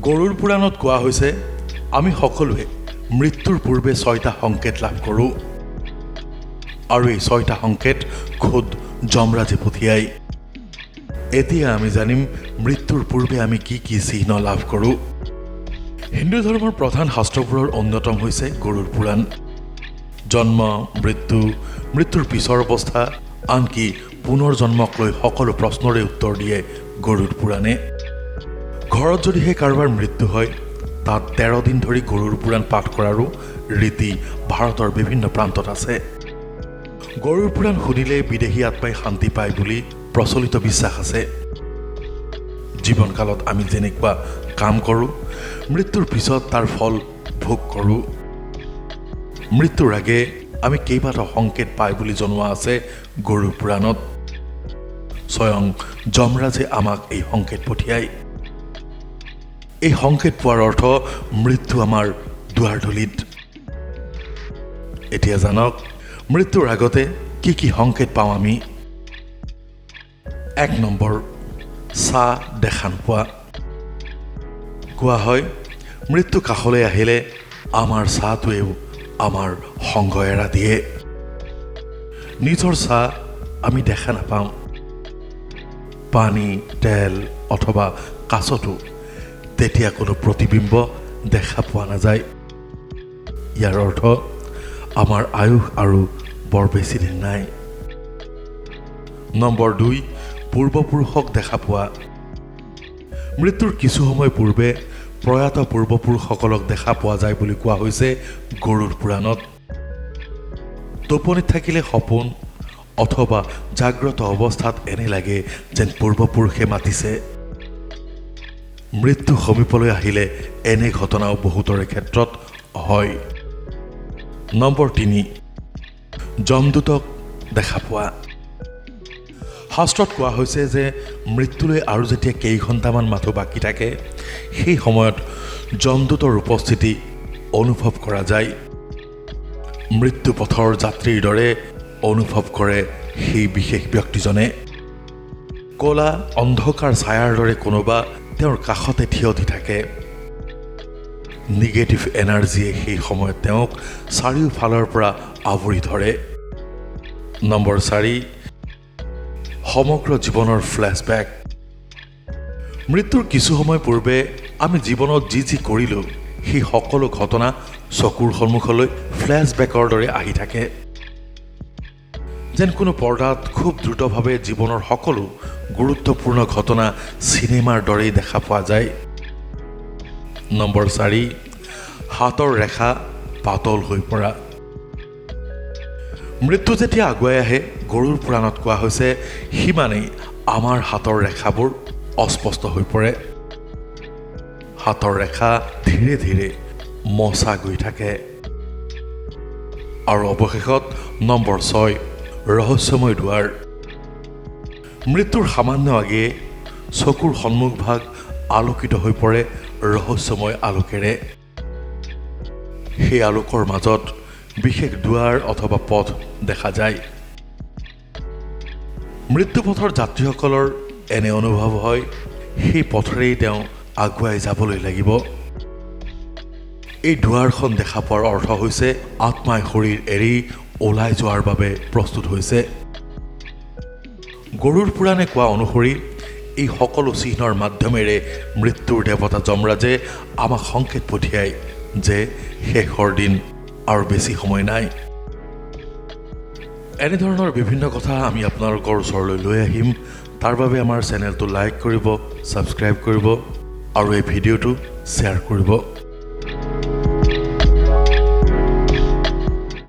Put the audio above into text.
গৰুড় পুৰাণত কোৱা হৈছে আমি সকলোৱে মৃত্যুৰ পূৰ্বে 6টা সংকেত লাভ কৰোঁ আৰু এই 6টা সংকেত খোদ যমৰাজে পঠিয়ায়। এতিয়া আমি জানিম মৃত্যুৰ পূৰ্বে আমি কি কি চিহ্ন লাভ কৰোঁ। হিন্দু ধৰ্মৰ প্ৰধান শাস্ত্ৰবোৰৰ অন্যতম হৈছে গৰুড় পুৰাণ। জন্ম, মৃত্যুৰ পিছৰ অৱস্থা, আনকি পুনৰ জন্মক লৈ সকলো প্ৰশ্নৰে উত্তৰ দিয়ে গৰুড় পুৰাণে। ঘৰত যদিহে কাৰোবাৰ মৃত্যু হয় তাত 13 দিন ধৰি গৰুড় পুৰাণ পাঠ কৰাৰো ৰীতি ভাৰতৰ বিভিন্ন প্ৰান্তত আছে। গৰুড় পুৰাণ শুনিলে বিদেহী আত্মাই শান্তি পায় বুলি প্ৰচলিত বিশ্বাস আছে। জীৱনকালত আমি যেনেকুৱা কাম কৰোঁ মৃত্যুৰ পিছত তাৰ ফল ভোগ কৰোঁ। মৃত্যুৰ আগে আমি কেইবাটাও সংকেত পায় বুলি জনোৱা আছে গৰুড় পুৰাণত। স্বয়ং যমৰাজে আমাক এই সংকেত পঠিয়ায়। এই সংকেত পোৱাৰ অৰ্থ মৃত্যু আমাৰ দুৱাৰদলিত। এতিয়া জানক মৃত্যুৰ আগতে কি কি সংকেত পাওঁ আমি। 1 নম্বৰ, ছাঁ দেখা নোপোৱা। কোৱা হয় মৃত্যু কাষলৈ আহিলে আমাৰ ছাঁটোৱেও আমাৰ সংগ এৰা দিয়ে। নিজৰ ছাঁ আমি দেখা নাপাওঁ। পানী, তেল অথবা কাছতো তেতিয়া কোনো প্ৰতিবিম্ব দেখা পোৱা নাযায়। ইয়াৰ অৰ্থ আমাৰ আয়ুস আৰু বৰ বেছি দিন নাই। নম্বৰ 2, পূৰ্বপুৰুষক দেখা পোৱা। মৃত্যুৰ কিছু সময় পূৰ্বে প্ৰয়াত পূৰ্বপুৰুষসকলক দেখা পোৱা যায় বুলি কোৱা হৈছে গৰুড় পুৰাণত। টোপনিত থাকিলে সপোন অথবা জাগ্ৰত অৱস্থাত এনে লাগে যেন পূৰ্বপুৰুষে মাতিছে। মৃত্যু সমীপলৈ আহিলে এনে ঘটনাও বহুতৰে ক্ষেত্ৰত হয়। নম্বৰ 3, যমদূতক দেখা পোৱা। শাস্ত্ৰত কোৱা হৈছে যে মৃত্যুলৈ আৰু যেতিয়া কেইঘণ্টামান মাথো বাকী থাকে সেই সময়ত যমদূতৰ উপস্থিতি অনুভৱ কৰা যায়। মৃত্যু পথৰ যাত্ৰীৰ দৰে অনুভৱ কৰে সেই বিশেষ ব্যক্তিজনে। ক'লা অন্ধকাৰ ছায়াৰ দৰে কোনোবা তেওঁৰ কাষতে থিয় দি থাকে। নিগেটিভ এনাৰ্জিয়ে সেই সময়ত তেওঁক চাৰিওফালৰ পৰা আৱৰি ধৰে। নম্বৰ 4, সমগ্ৰ জীৱনৰ ফ্লেশ্ববেক। মৃত্যুৰ কিছু সময় পূৰ্বে আমি জীৱনত যি যি কৰিলোঁ সেই সকলো ঘটনা চকুৰ সন্মুখলৈ ফ্লেশ্ববেকৰ দৰে আহি থাকে। যেন কোনো পৰ্দাত খুব দ্ৰুতভাৱে জীৱনৰ সকলো গুৰুত্বপূৰ্ণ ঘটনা চিনেমাৰ দৰেই দেখা পোৱা যায়। নম্বৰ 4, হাতৰ ৰেখা পাতল হৈ পৰা। মৃত্যু যেতিয়া আগুৱাই আহে গৰুড় পুৰাণত কোৱা হৈছে সিমানেই আমাৰ হাতৰ ৰেখাবোৰ অস্পষ্ট হৈ পৰে। হাতৰ ৰেখা ধীৰে ধীৰে মচা গৈ থাকে। আৰু অৱশেষত নম্বৰ 6, ৰহস্যময় দুৱাৰ। মৃত্যুৰ সামান্য আগেয়ে চকুৰ সন্মুখভাগ আলোকিত হৈ পৰে ৰহস্যময় আলোকেৰে। সেই আলোকৰ মাজত বিশেষ দুৱাৰ অথবা পথ দেখা যায়। মৃত্যুপথৰ যাত্ৰীসকলৰ এনে অনুভৱ হয় সেই পথৰেই তেওঁ আগুৱাই যাবলৈ লাগিব। এই দুৱাৰখন দেখা পোৱাৰ অৰ্থ হৈছে আত্মাই শৰীৰ এৰি ওলাই যোৱাৰ বাবে প্ৰস্তুত হৈছে। গৰুড় পুৰাণে কোৱা অনুসৰি এই সকলো চিহ্নৰ মাধ্যমেৰে মৃত্যুৰ দেৱতা যমৰাজে আমাক সংকেত পঠিয়ায় যে শেষৰ দিন আৰু বেছি সময় নাই। এনেধৰণৰ বিভিন্ন কথা আমি আপোনালোকৰ ওচৰলৈ লৈ আহিম। তাৰ বাবে আমাৰ চেনেলটো লাইক কৰিব, ছাবস্ক্ৰাইব কৰিব আৰু এই ভিডিঅ'টো শ্বেয়াৰ কৰিব।